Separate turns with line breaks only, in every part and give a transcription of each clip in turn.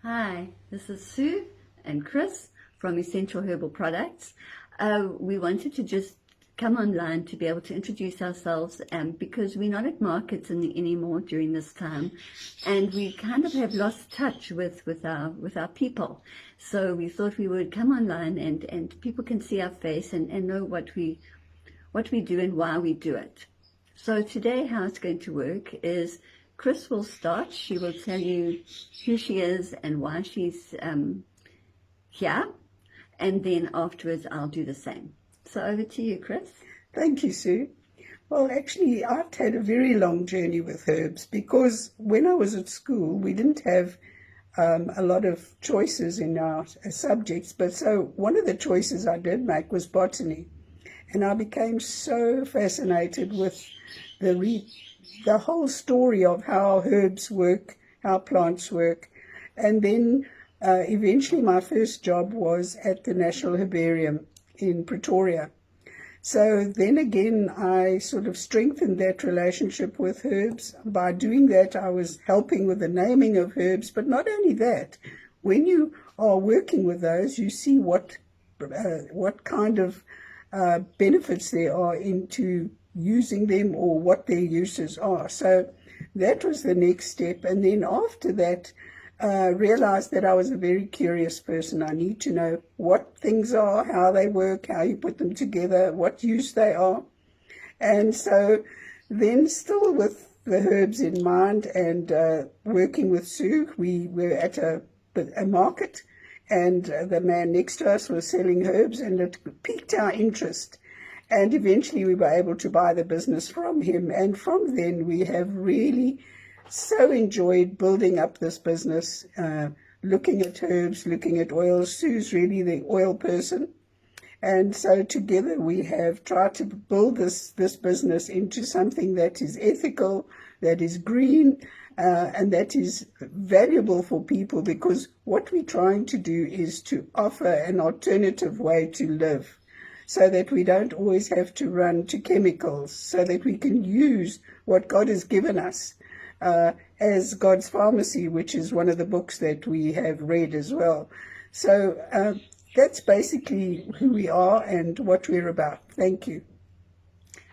Hi, this is Sue and Chris from Essential Herbal Products. We wanted to just come online to be able to introduce ourselves because we're not at markets anymore during this time, and we kind of have lost touch with our people. So we thought we would come online and people can see our face and know what we do and why we do it. So today how it's going to work is Chris will start. She will tell you who she is and why she's here. And then afterwards, I'll do the same. So over to you, Chris.
Thank you, Sue. Well, actually, I've had a very long journey with herbs because when I was at school, we didn't have a lot of choices in our subjects. But so one of the choices I did make was botany. And I became so fascinated with the whole story of how herbs work, how plants work. And then eventually my first job was at the National Herbarium in Pretoria. So then again, I sort of strengthened that relationship with herbs. By doing that, I was helping with the naming of herbs. But not only that, when you are working with those, you see what kind of benefits there are into using them or what their uses are. So that was the next step. And then after that, realized that I was a very curious person. I need to know what things are, how they work, how you put them together, what use they are. And so then still with the herbs in mind and working with Sue, we were at a market, and the man next to us was selling herbs, and it piqued our interest. And eventually we were able to buy the business from him. And from then we have really so enjoyed building up this business, looking at herbs, looking at oils. Sue's really the oil person. And so together we have tried to build this business into something that is ethical, that is green, and that is valuable for people, because what we're trying to do is to offer an alternative way to live, so that we don't always have to run to chemicals, so that we can use what God has given us as God's Pharmacy, which is one of the books that we have read as well. So that's basically who we are and what we're about. Thank you.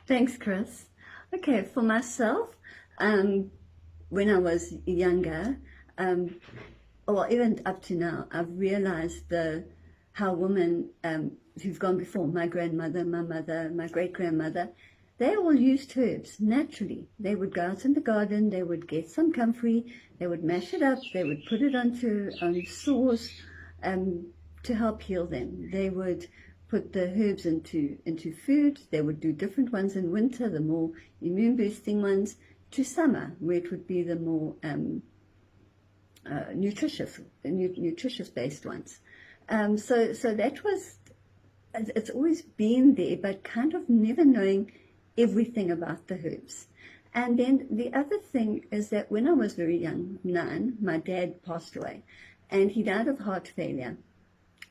Thanks, Chris. Okay, for myself, when I was younger, or even up to now, I've realized how women who've gone before, my grandmother, my mother, my great-grandmother, they all used herbs naturally. They would go out in the garden, they would get some comfrey, they would mash it up, they would put it on sores to help heal them. They would put the herbs into food. They would do different ones in winter, the more immune-boosting ones, to summer, where it would be the more nutritious-based ones. So that was, it's always been there, but kind of never knowing everything about the herbs. And then the other thing is that when I was very young, 9, my dad passed away, and he died of heart failure.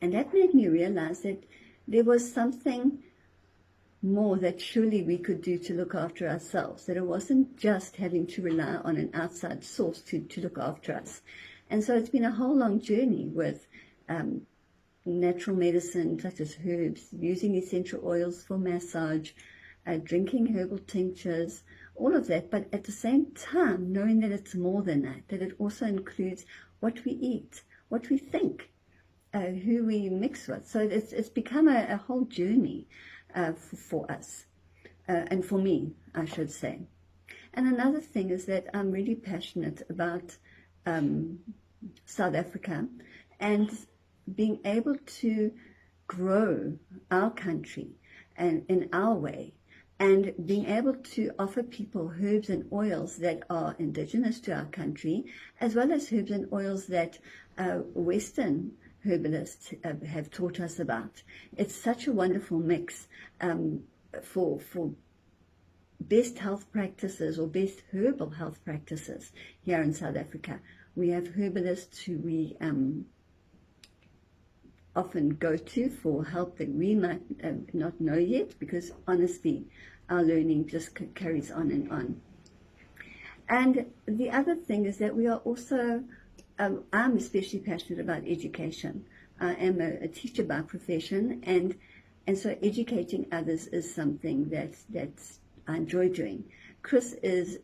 And that made me realize that there was something more that surely we could do to look after ourselves, that it wasn't just having to rely on an outside source to look after us. And so it's been a whole long journey with natural medicine such as herbs, using essential oils for massage, drinking herbal tinctures, all of that, but at the same time knowing that it's more than that it also includes what we eat, what we think, who we mix with. So it's become a whole journey for us, and for me, I should say. And another thing is that I'm really passionate about South Africa and being able to grow our country and in our way, and being able to offer people herbs and oils that are indigenous to our country, as well as herbs and oils that Western herbalists have taught us about. It's such a wonderful mix for best health practices or best herbal health practices here in South Africa. We have herbalists who we often go to for help that we might not know yet, because honestly, our learning just carries on and on. And the other thing is that we are also I'm especially passionate about education. I am a teacher by profession, and so educating others is something that I enjoy doing. Chris is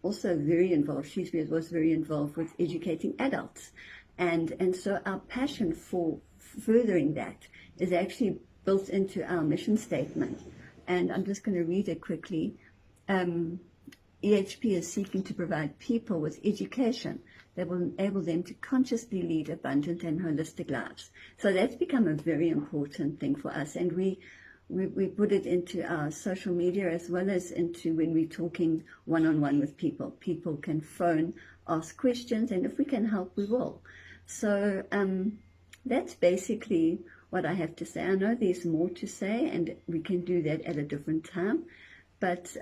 also very involved. She was very involved with educating adults, and so our passion for furthering that is actually built into our mission statement. And I'm just going to read it quickly. EHP is seeking to provide people with education that will enable them to consciously lead abundant and holistic lives. So that's become a very important thing for us, and we put it into our social media as well as into when we're talking one-on-one with people. People can phone, ask questions, and if we can help, we will. So that's basically what I have to say. I know there's more to say, and we can do that at a different time, but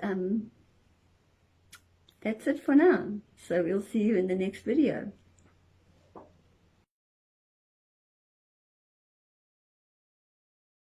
that's it for now. So we'll see you in the next video.